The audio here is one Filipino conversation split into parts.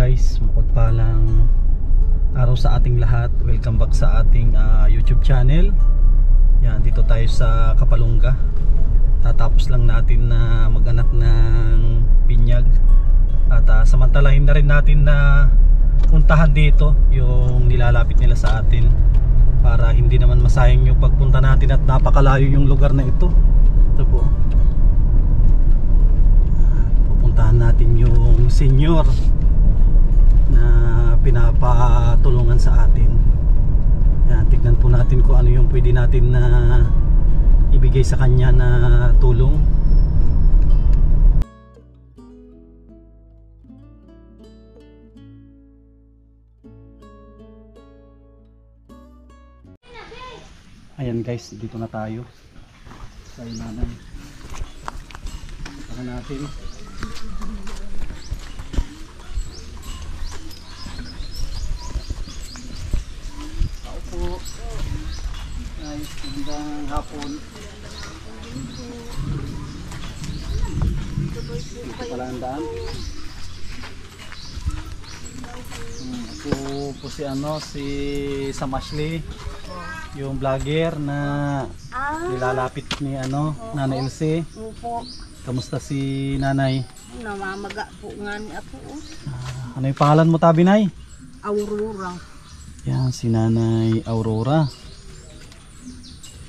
guys, mapagpalang araw sa ating lahat. Welcome back sa ating YouTube channel. Yan, dito tayo sa Kapalungga. Tatapos lang natin na mag-anak ng binyag. At samantalahin na rin natin na puntahan dito yung nilalapit nila sa atin, para hindi naman masayang yung pagpunta natin at napakalayo yung lugar na ito. Ito po, pupuntahan natin yung senior na pinapatulungan sa atin. Yan, tignan po natin kung ano yung pwede natin na ibigay sa kanya na tulong. Ayan guys, dito na tayo sa inanan. Saka natin. Tao po. Guys, magandang hapon. Dito pala ang daan. Ito po si Sam Ashley, yung vlogger na nilalapit ni Nanay Elsie. Opo. Kamusta si Nanay? Namamaga po nga ni ako. Ano yung pangalan mo, Tabi, Nay? Aurora. Yan, si Nanay Aurora.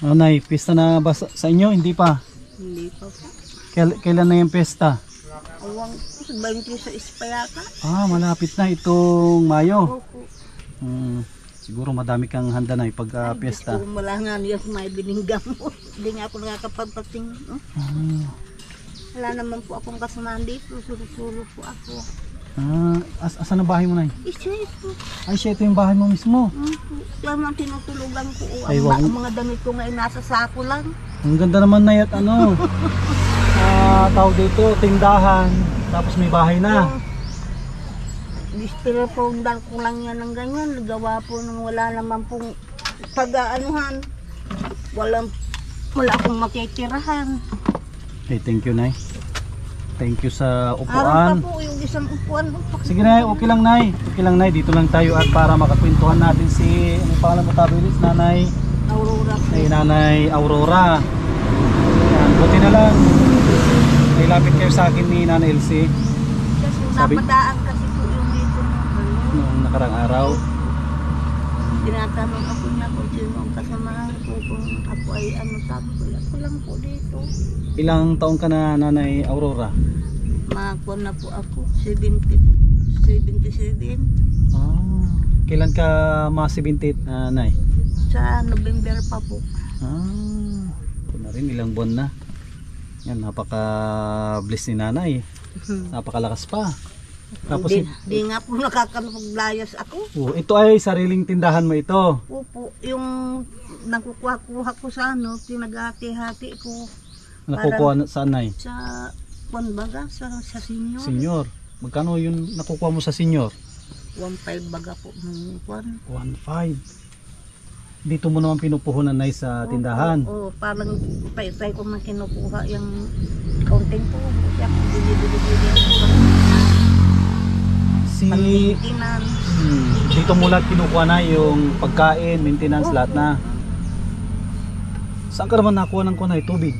Ano, Nay, pista na ba sa inyo? Hindi pa? Hindi pa po. Kailan na yung pesta? Awang 20 sa ispayata. Malapit na itong Mayo. Opo. Siguro madami kang handa na pag piyesta. Kung wala nga niya may binigam mo. Hindi nga ako nakakapagpating. Wala naman po akong kasamahan dito. Suro-suro po ako. Asan ang bahay mo, Nay? Isa ito. Ay, siya, ito yung bahay mo mismo. Kaya naman tinutulugan ko. Ay, Ang mga damit ko ngayon nasa sako lang. Ang ganda naman, Nay, at tawag dito, tindahan. Tapos may bahay na. Pero po dal ko lang yan ng ganyan. Nagawa po nung wala naman pong pag-aanuhan. Wala akong makitirahan. Okay, thank you, Nay. Thank you sa Araw upuan. pa po yung isang upuan. Sige, Nay, okay lang, Nay. Okay lang, Nay. Dito lang tayo at para makakwentuhan natin si, ano pangalan mo, Tabilis? Nanay Aurora po. Nanay Aurora. Yan, buti na lang. Nailapit kayo sa akin ni Nanay Elsie Kasi Sabi- napadaan kasi po yung dito noong nakarang araw. Tinatanong ako na kung sino ang kasamahan ko. Kung ako ay sabi ko, ako lang po dito. Ilang taon ka na, Nanay Aurora? Makakuha na po ako. 77. Kailan ka ma-70, Nay? Sa November pa po. Ito na rin, ilang buwan na. Yan, napaka-bless ni Nanay. Napakalakas pa. Tapos Di nga po nakakapaglayas ako. ito ay sariling tindahan mo ito. Opo, yung nakukuha ko sa pinag-hati-hati ko. Nakukuha saan, Nay? Sa baga, sa senior. Senior. Magkano yun nakukuha mo sa senior? 1.5 baga po. 1.5. Dito mo naman pinupuhunan, Nay, sa tindahan. Oo, parang paitay ko man kinukuha yung counting ko. Kaya bili-bili maintenance. Dito mo lahat kinukuha na yung pagkain, maintenance, lahat na. Saan ka naman nakuha ng kunay? Tubig?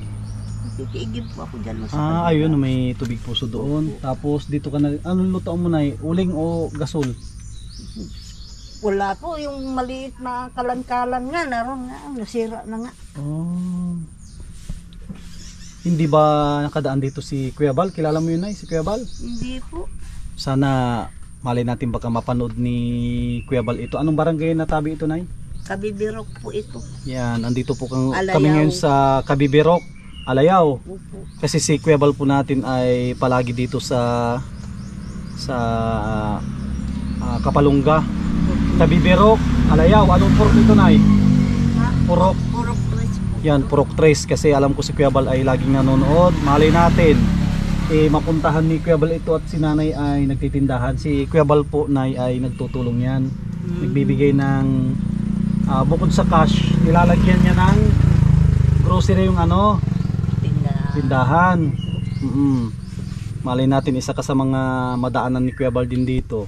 Iigib po ako dyan. Sa Ayun, may tubig puso doon. Tapos dito ka na, anong lutoan mo, Nay? Uling o gasol? wala po, yung maliit na kalan-kalan nga, naroon nga, nasira na nga. Hindi ba nakadaan dito si Kuya Bal? Kilala mo yun, Nay, si Kuya Bal? Hindi po. Sana malay natin baka mapanood ni Kuya Bal ito. Anong barangay na tabi ito, Nay? Kabibirok po ito. Yan, andito po kami Alayaw. ngayon sa Kabibirok, Alayaw. Opo. Kasi si Kuya Bal po natin ay palagi dito sa Kapalungga. Kabibirok, Alayaw. Anong purok ito, Nay? Purok. Purok tres po. Yan, Purok Tres. Kasi alam ko si Kuya Bal ay laging nanonood. Malay natin mapuntahan ni Kuya Bal ito at si Nanay ay nagtitindahan. Si Kuya Bal po, Nay, ay nagtutulong yan. Nagbibigay ng bukod sa cash, nilalagyan niya ng grocery yung tindahan. Malay natin isa ka sa mga madaanan ni Kuya Bal din dito.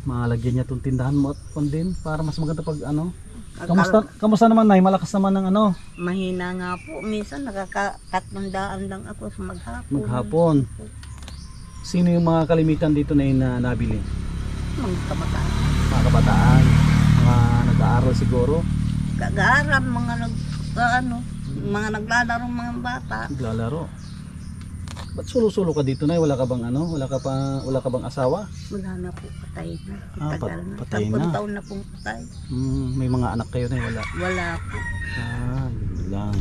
Malagyan niya itong tindahan mo at din para mas maganda pag ano. Akala- Kamusta naman Nay? Malakas naman ng ano? Mahina nga po. Minsan nakaka-300 lang ako sa maghapon. Maghapon. Sino yung mga kalimitan dito na nabili? Mga kabataan. Mga kabataan, mga nag-aaral siguro, Kagaran, mga mga naglalaro mga bata. naglalaro. Ba't sulo-sulo ka dito Nay? Wala ka bang ano? Wala ka bang asawa? Wala na po, patay na. Patay na. 10 taon na pong patay. May mga anak kayo Nay? Wala. Wala po. Yun lang.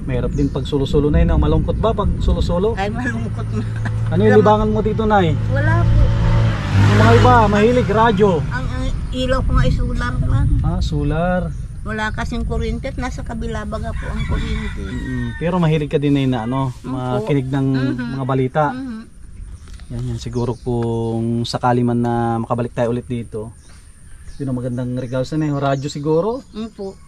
Mahirap din pag sulo-sulo Nay, na malungkot ba pag sulo-sulo? Ay, malungkot na. Ano yung libangan mo dito Nay? Wala po. Yung mga iba, mahilig radyo. Ang ilaw ko nga ay solar lang. Solar. Wala kasing kuryente at nasa kabila baga po ang kuryente. Pero mahilig ka din Nay na ano, makinig ng mga balita. Mhm. Yan siguro kung sakali man na makabalik tayo ulit dito. Yun ang magandang regalo sa Nay, radyo siguro. Po.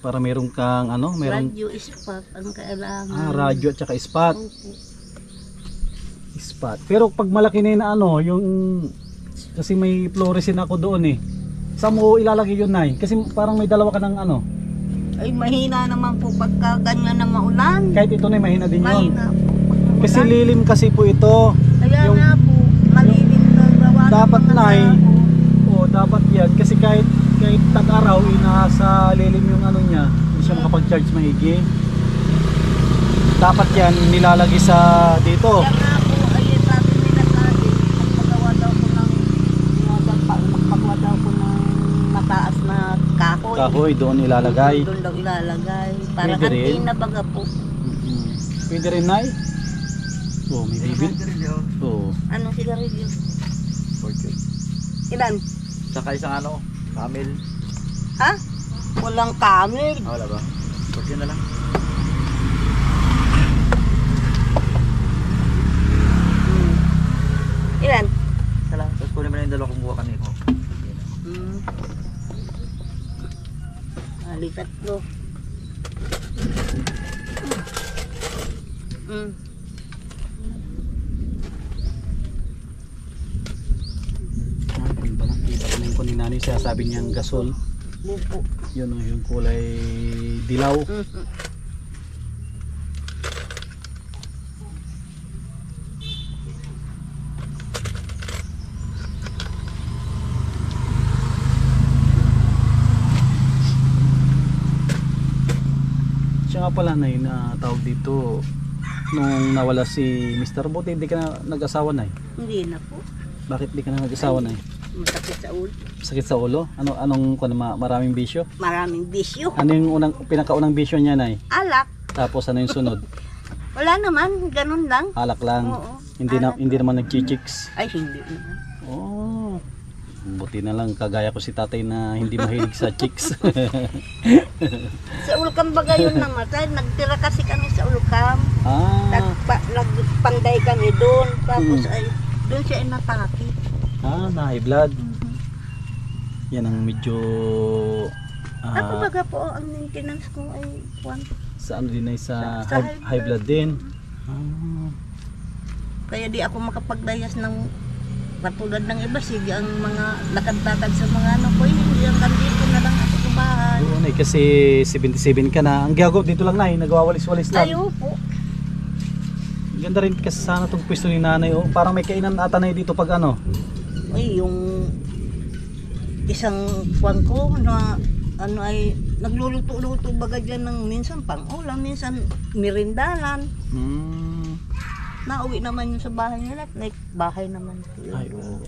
Para meron kang ano, meron Radio spot ang kailangan. radyo at saka spot. Opo. Spot. Pero pag malaki na yun na ano, yung kasi may fluorescent ako doon eh. Saan mo ilalagay yun Nay? Kasi parang may dalawa ka ng ano. Ay, mahina naman po pagka ganyan na maulan. Kahit ito na mahina din yun. Mahina po. Pag maulan. Kasi lilim kasi po ito. Kaya yung- nga po, malilim na gawa ng Dapat, mga Nay. tao. Dapat yan kasi kahit tag-araw nasa lilim yung ano niya, hindi siya makapag-charge maigi. Dapat yan nilalagay sa dito. Kaya nga po, ay sabi nila sa akin, magpagawa daw ko ng magpagawa daw ko ng mataas na kahoy. Kahoy doon ilalagay. Doon daw ilalagay. Para Pwede rin. antina baga po. Pwede rin Nay. May bibig. Anong sigarilyo? Fortune. Ilan? Saka isang ano, camel. Ha? Walang camel. Wala ba? Fortune na lang. Ilan? Isa lang. Tapos kunin mo na yung dalawa kong buha kanina ko. Alikat ko. Kita ko na yung kunin nanay, sabi niyang gasol. Bupo. Yun yung kulay dilaw. Siya nga pala Nay, na tawag dito nung nawala si Mr. Bote, hindi ka na nag-asawa Nay? Hindi na po. Bakit di ka na nag-asawa Nay? Masakit sa ulo. Sakit sa ulo? Anong maraming bisyo? Maraming bisyo. Ano yung pinakaunang bisyo niya Nay? Alak. Tapos ano yung sunod? Wala naman. Ganun lang. Alak lang. Oo. Hindi naman nag-chicks. Ay, hindi naman. Oh. Buti na lang kagaya ko si tatay na hindi mahilig sa chicks. Sa Ulcam baga yun namatay. Nagtira kasi kami sa Ulcam. Nagpanday kami doon. Tapos ay doon siya inatake. Na high blood. Yan ang medyo Ako baga po ang maintenance ko ay sa ano din ay sa Sa high blood din. Kaya di ako makapaglayas ng katulad ng iba. Sige ang mga lakad-lakad sa mga ano ko. Hindi ang kandito na lang ako sa bahay. Oo Nay, kasi 77 ka na. Ang gagaw dito lang Nay, nagwawalis-walis lang. Ayo po. Ganda rin kasi sana itong pwesto ni nanay. Parang may kainan ata Nay dito pag ano. Ay, yung isang kwan ko na ano ay nagluluto-luto baga dyan ng minsan pang-ulam, minsan mirindalan. Nauwi naman yun sa bahay nila at like, bahay naman. Ay, oo.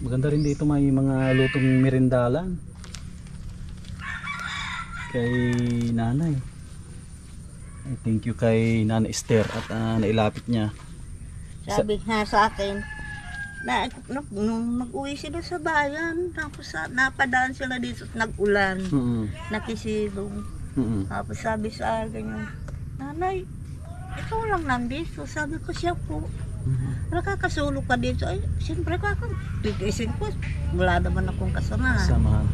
Maganda rin dito may mga lutong merindalan. Kay nanay. Ay, thank you kay Nana Esther at nailapit niya. Sabi nga sa akin, nung nag-uwi sila sa bayan, tapos napadaan sila dito at nag-ulan, nakisilong. Tapos sabi sa akin yung, Nanay, ikaw lang nandito. Sabi ko, siya po. Nakakasulog ka dito. Ay, siyempre titiisin ko. Wala naman akong kasamahan. Samahan.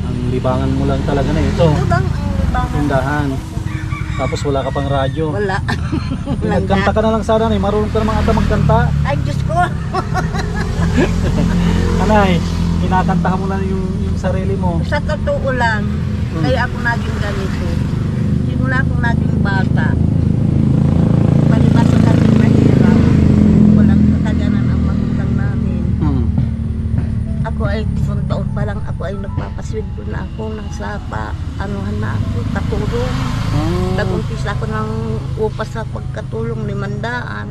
Ang libangan mo lang talaga na ito. Ito bang ang libangan? Tindahan. Tapos wala ka pang radyo. Wala. Nagkanta ka na lang sana, Nay. Marunong ka naman ata magkanta. Ay, Diyos ko. Anay, kinakantahan mo na yung sarili mo. Sa totoo lang, kaya ako naging ganito. Simula akong naging bata. Palibasa natin mahirap. Walang kataganan ang magulang namin. Ako ay 10 taon pa lang ako ay nagpapasweldo na ako. Nasa anuhan na ako, katulong. Nag-umpisa ako ng upas sa pagkatulong 500.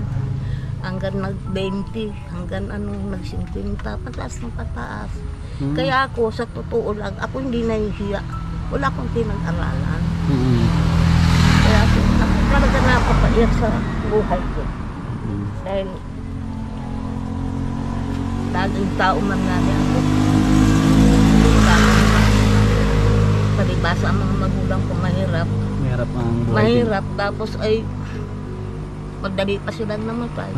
Hanggang nag-20, hanggang nag-50, pataas ng pataas. Kaya ako, sa totoo lang, ako hindi nahihiya. Wala akong pinag-aralan. Kaya ako talaga napapaiyak sa buhay ko. Dahil laging tao man nga ako. Palibasa ang mga magulang ko mahirap. Mahirap ang buhay. Mahirap, tapos ay madali pa sila namatay.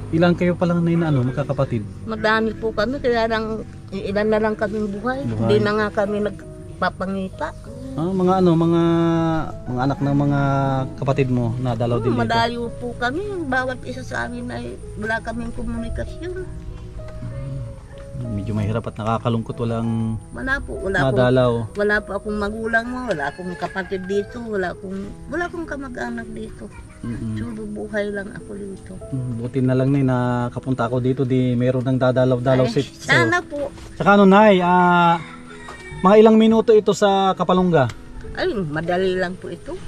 Ilan kayo pa lang na magkakapatid? Madami po kami, kaya lang ilan na lang kaming buhay. Hindi na nga kami nagpapangita. Mga anak ng mga kapatid mo na dalaw din dito? Malayo po kami, bawat isa sa amin ay wala kaming komunikasyon. Medyo mahirap at nakakalungkot, walang Wala po nadalaw. Wala po akong magulang mo, wala akong kapatid dito, wala akong kamag-anak dito. Suro buhay lang ako dito. Buti na lang, Nay, na kapunta ako dito, di meron ng dadalaw-dalaw Ay, sit. sana po. Saka Nay, mga ilang minuto ito sa Kapalungga? Ay, madali lang po ito.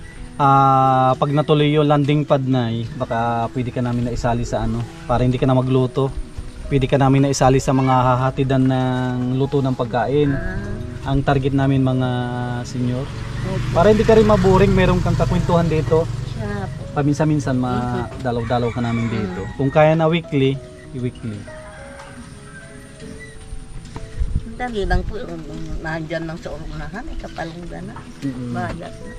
Pag natuloy yung landing pad, Nay, baka pwede ka namin na isali sa para hindi ka na magluto. Pwede ka namin na isali sa mga hahatidan ng luto ng pagkain. Ang target namin mga senior. Para hindi ka rin maboring, meron kang kakwentuhan dito. Siya po. Paminsan-minsan madalaw-dalaw ka namin dito. Kung kaya na weekly, weekly. Dali lang po yung nandyan lang sa urunahan, Kapalungga na. Bayad na.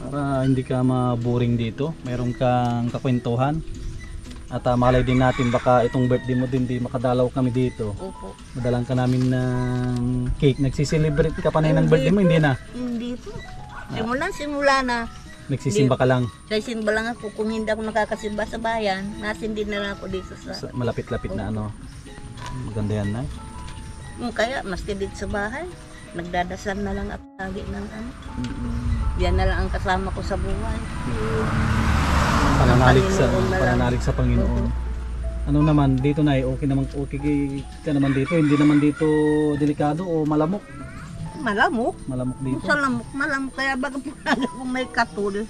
Para hindi ka maboring dito, meron kang kakwentuhan. At malay din natin baka itong birthday mo din di makadalaw kami dito. Opo. Madalang ka namin ng cake. Nagsiselebrate ka pa na ng birthday mo, hindi na? Hindi po. Simula na. Nagsisimba ka lang. Sa simba lang ako. Kung hindi ako nakakasimba sa bayan, nasindi na lang ako dito sa... Malapit-lapit na Maganda yan, Nay. Kaya, maski dito sa bahay, nagdadasal na lang ako lagi ng Yan na lang ang kasama ko sa buhay. Pananalig sa Panginoon. Ano naman dito, Nay, okay ka naman dito, hindi naman dito delikado o malamok? Malamok dito. Sa malamok, kaya baga po kung may katul.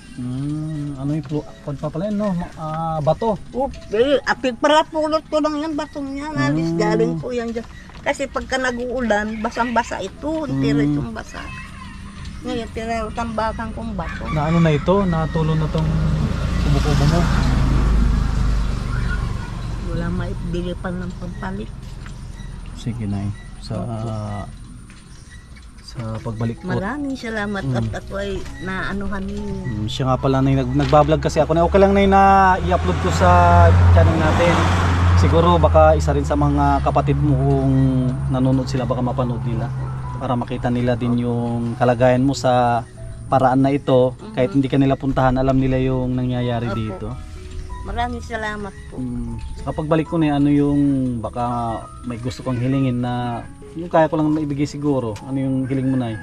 Ano yung pala yun, bato? Pagpapulot ko lang yung batong niya, nalis galing po yan dyan. Kasi pagka nag-uulan, basang-basa ito, tira itong basa. Ngayon, tira tambakan kong bato. Na na ito, natulo na tong kubo-kubo mo. Wala maibili pa ng pampalit. Sige, Nay. Sa pagbalik ko. Maraming salamat at ako ay naanuhan niyo. Siya nga pala, Nay, nagbablog kasi ako. Okay lang, Nay, na i-upload ko sa channel natin. Siguro baka isa rin sa mga kapatid mo kung nanonood sila, baka mapanood nila. Para makita nila din yung kalagayan mo sa paraan na ito. Kahit hindi ka nila puntahan, alam nila yung nangyayari dito. Maraming salamat po. Kapag balik ko na yung baka may gusto kong hilingin na yung kaya ko lang maibigay siguro. Ano yung hiling mo, Nay?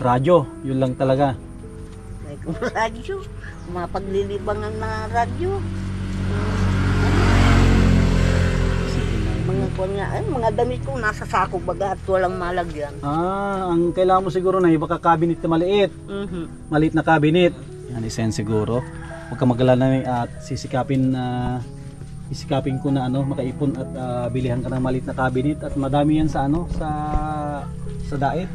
Radyo, yun lang talaga. May kung radyo, mga paglilibangan na radyo. Mga damit ko nasa sako baga at walang malagyan. Ang kailangan mo siguro, Nay, baka cabinet na maliit. Maliit na cabinet. Yan, isa yan siguro. Huwag ka mag-alala, Nay, at isikapin ko na makaipon at bilihan ka ng maliit na cabinet at madami yan sa sa daet.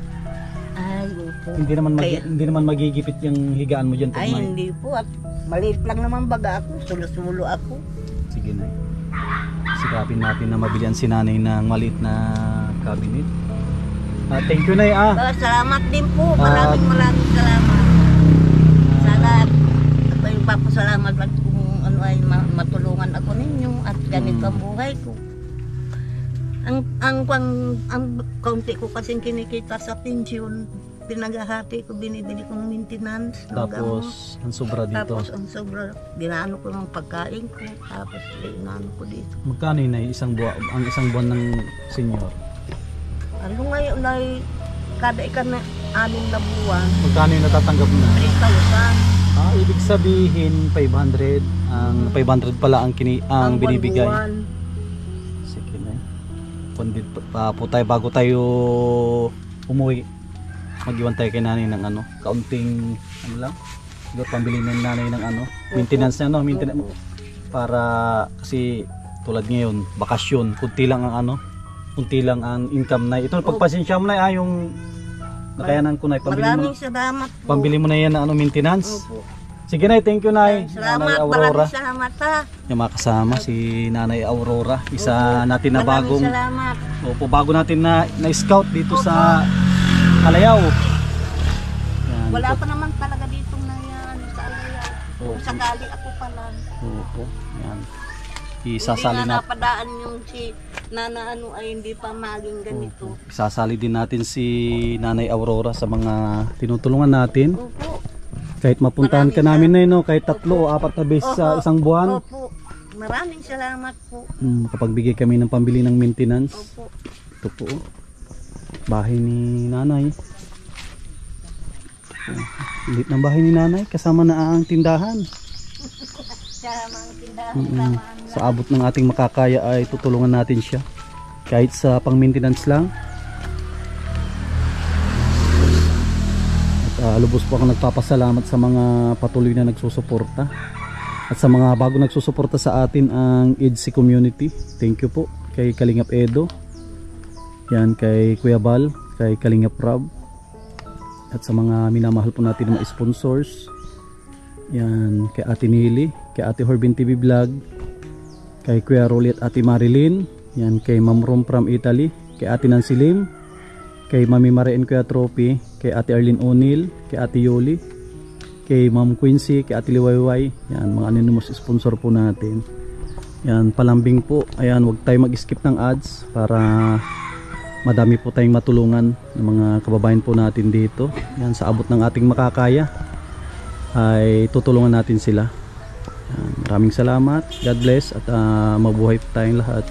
Ay, opo. Hindi naman magigipit yung higaan mo diyan. Ay, hindi po, at maliit lang naman baga ako, sulo-sulo ako. Sige, Nay. Sikapin natin na mabilihan si Nanay ng maliit na cabinet. Thank you, Nay. Salamat din po. Maraming salamat. Sana ako yung papasalamat at kung ano ay matulungan ako ninyo at ganito ang buhay ko. Ang kaunti ko kasing kinikita sa pensyon, pinaghahati ko, binibili kong maintenance. ng gamot. Tapos ang sobra dito. Tapos ang sobra, ginano ko ng pagkain ko, tapos inano ko dito. Magkano yun ay isang buwan ng senior? Ano ngayon ay kada na 6 na buwan, Magkano yung natatanggap na? 3,000. Ibig sabihin 500. Ang 500 pala ang binibigay. buwan. Sige na. Pundit pa po tayo bago tayo umuwi. Mag-iwan tayo kay nanay ng kaunting lang. Siguro pambili ng nanay ng maintenance na maintenance. Para kasi tulad ngayon, bakasyon, kunti lang ang income na. Ito pagpasensya mo na yung nakayanan ko na Maraming salamat po. pambili mo na yan ng maintenance. Opo. Sige na, thank you Nay. Salamat, Nanay Aurora. maraming salamat ha. Yung mga kasama si Nanay Aurora, isa natin na bagong Salamat. bago natin na scout dito sa Alayaw. Yan, Wala pa naman talaga dito na yan sa Alayaw. Kung sakali ako pa lang. Opo. Yan. Hindi Isasali nga natin. napadaan yung si Nana ay hindi pa maging ganito. Isasali din natin si Nanay Aurora sa mga tinutulungan natin. Opo. Kahit mapuntahan ka namin na yun, kahit 3 o 4 na beses sa isang buwan. Opo. Maraming salamat po. Makapagbigay kami ng pambili ng maintenance. Opo. Ito po. Bahay ni Nanay. Liit ng bahay ni Nanay. Kasama na ang tindahan. Sama ang tindahan. Sa abot ng ating makakaya ay tutulungan natin siya. Kahit sa pang-maintenance lang. Lubos po ako nagpapasalamat sa mga patuloy na nagsusuporta at sa mga bago nagsusuporta sa atin ang EDC community. Thank you po kay Kalingap Edo, yan kay Kuya Bal, kay Kalingap Rob, at sa mga minamahal po natin mga sponsors, yan kay Ate Nili, kay Ate Horbin TV Vlog, kay Kuya Rolly at Ate Marilyn, yan kay Ma'am Rom from Italy, kay Ate Nancy Lim, kay Mami Marian Kuya Trophy, kay Ate Arlene O'Neill, kay Ate Yoli, kay Ma'am Quincy, kay Ate Liwayway. Yan, mga anonymous sponsor po natin. Yan, palambing po. Ayan, huwag tayo mag-skip ng ads para madami po tayong matulungan ng mga kababayan po natin dito. Yan, sa abot ng ating makakaya ay tutulungan natin sila. Yan, maraming salamat. God bless at mabuhay po tayong lahat.